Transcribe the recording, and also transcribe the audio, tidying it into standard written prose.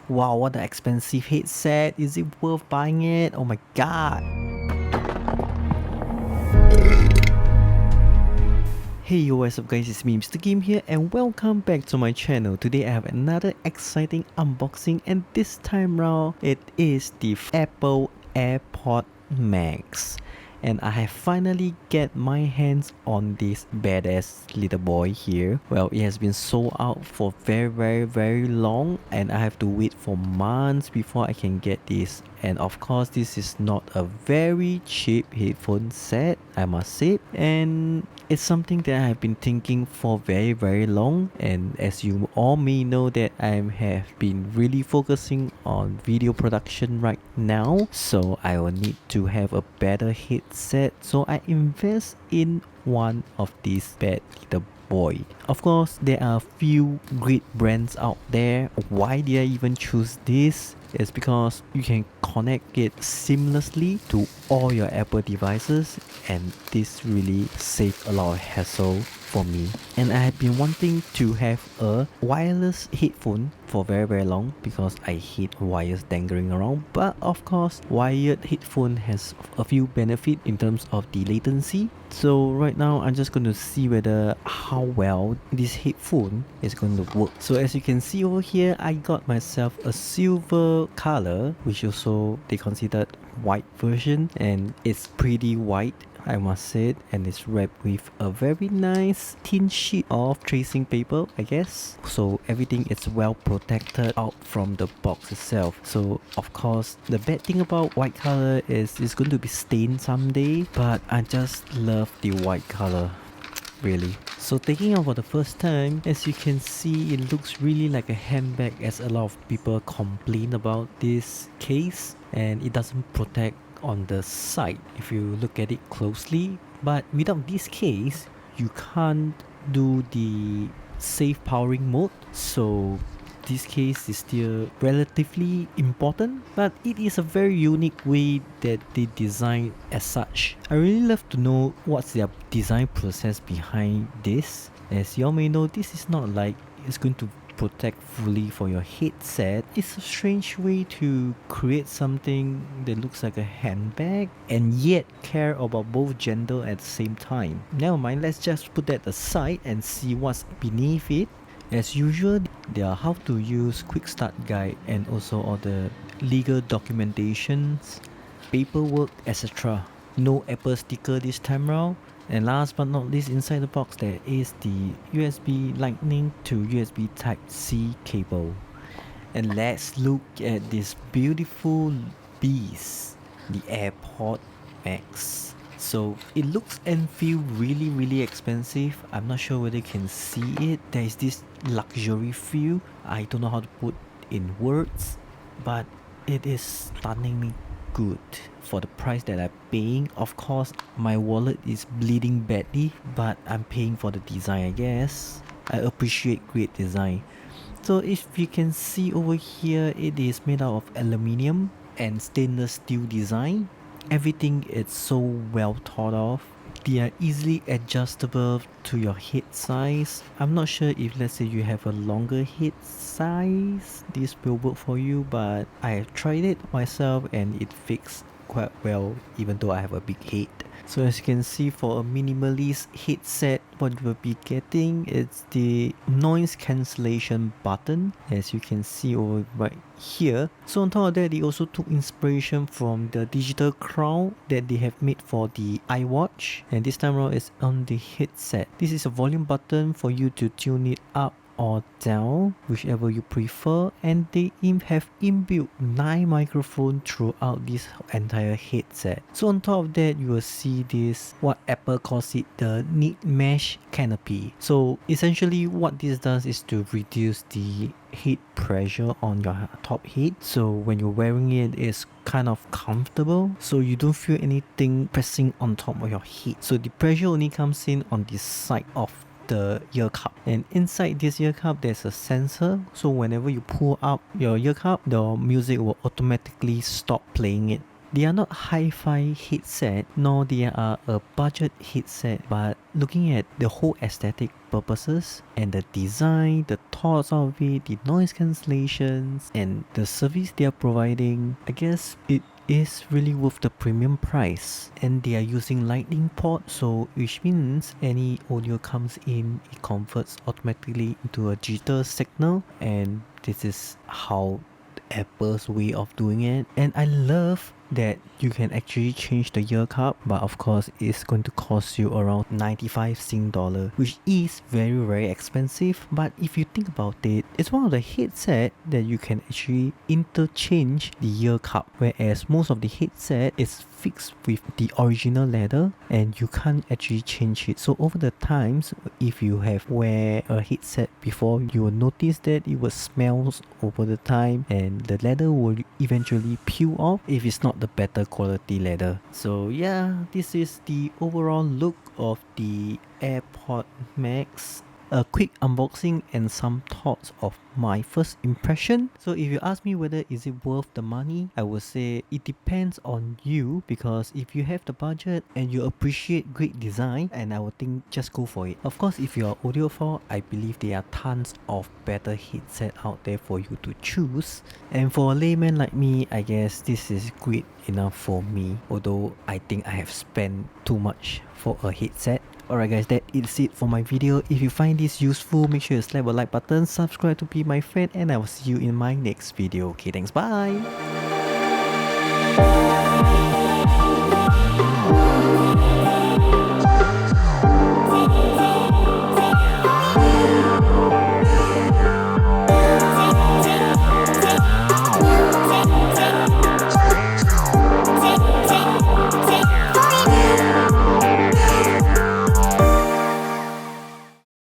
Wow, what an expensive headset. Is it worth buying it? Oh my god. Hey yo, what's up guys, it's me MrGim here and welcome back to my channel. Today I have another exciting unboxing and this time round it is the Apple Airpods Max. And I have finally get my hands on this badass little boy here. Well, it has been sold out for very long and I have to wait for months before I can get this. And of course, this is not a very cheap headphone set, I must say. And it's something that I have been thinking for very long, and as you all may know that I have been really focusing on video production right now, so I will need to have a better headset, so I invest in one of these bad little boy. Of course, there are few great brands out there. Why did I even choose this? It's because you can connect it seamlessly to all your Apple devices, and this really saved a lot of hassle for me. And I have been wanting to have a wireless headphone for very long because I hate wires dangling around. But of course, wired headphone has a few benefits in terms of the latency. So right now I'm just going to see whether how well this headphone is going to work. So as you can see over here, I got myself a silver color, which also they considered white version, and it's pretty white, I must say, and it's wrapped with a very nice thin sheet of tracing paper, I guess. So everything is well protected out from the box itself. So of course, the bad thing about white color is it's going to be stained someday, but I just love the white color, really. So taking out for the first time, as you can see, it looks really like a handbag, as a lot of people complain about this case, and it doesn't protect on the side if you look at it closely. But without this case, you can't do the safe powering mode, so this case is still relatively important, but it is a very unique way that they design as such. I really love to know what's their design process behind this. As y'all may know, this is not like it's going to protect fully for your headset. It's a strange way to create something that looks like a handbag and yet care about both gender at the same time. Never mind, let's just put that aside and see what's beneath it. As usual, there are how to use quick start guide and also all the legal documentations, paperwork, etc. No Apple sticker this time round. And last but not least, inside the box there is the USB Lightning to USB Type-C cable. And let's look at this beautiful beast, the AirPods Max. So it looks and feel really expensive. I'm not sure whether you can see it. There is this luxury feel. I don't know how to put in words, but it is stunningly good for the price that I'm paying. Of course, my wallet is bleeding badly, but I'm paying for the design, I guess. I appreciate great design. So if you can see over here, it is made out of aluminium and stainless steel design. Everything is so well thought of. They are easily adjustable to your head size. I'm not sure if, let's say, you have a longer head size, this will work for you, but I have tried it myself and it fits quite well even though I have a big head. So as you can see, for a minimalist headset, what you will be getting is the noise cancellation button, as you can see over right here. So on top of that, they also took inspiration from the digital crown that they have made for the iWatch, and this time around it's on the headset. This is a volume button for you to tune it up or down, whichever you prefer, and they have inbuilt 9 microphones throughout this entire headset. So on top of that, you will see this, what Apple calls it, the knit mesh canopy. So essentially what this does is to reduce the head pressure on your top head, so when you're wearing it, it's kind of comfortable, so you don't feel anything pressing on top of your head. So the pressure only comes in on the side of the ear cup, and inside this ear cup there's a sensor, so whenever you pull up your ear cup, the music will automatically stop playing it They are not hi-fi headset, nor they are a budget headset, but looking at the whole aesthetic purposes and the design, the thoughts of it, the noise cancellations, and the service they are providing, I guess it is really worth the premium price. And they are using lightning port, so which means any audio comes in, it converts automatically into a digital signal, and this is how Apple's way of doing it. And I love that you can actually change the ear cup, but of course it's going to cost you around 95 Sing dollar, which is very expensive. But if you think about it, it's one of the headset that you can actually interchange the ear cup, whereas most of the headset is fixed with the original leather and you can't actually change it. So over the times, if you have wear a headset before, you will notice that it will smells over the time and the leather will eventually peel off if it's not the better quality leather. So yeah, this is the overall look of the AirPod Max. A quick unboxing and some thoughts of my first impression. So if you ask me whether is it worth the money, I would say it depends on you, because if you have the budget and you appreciate great design, and I would think just go for it. Of course, if you are audiophile, I believe there are tons of better headset out there for you to choose. And for a layman like me, I guess this is great enough for me, although I think I have spent too much for a headset. Alright guys, that is it for my video. If you find this useful, make sure you slap a like button, subscribe to be my friend, and I will see you in my next video. Okay, thanks, bye!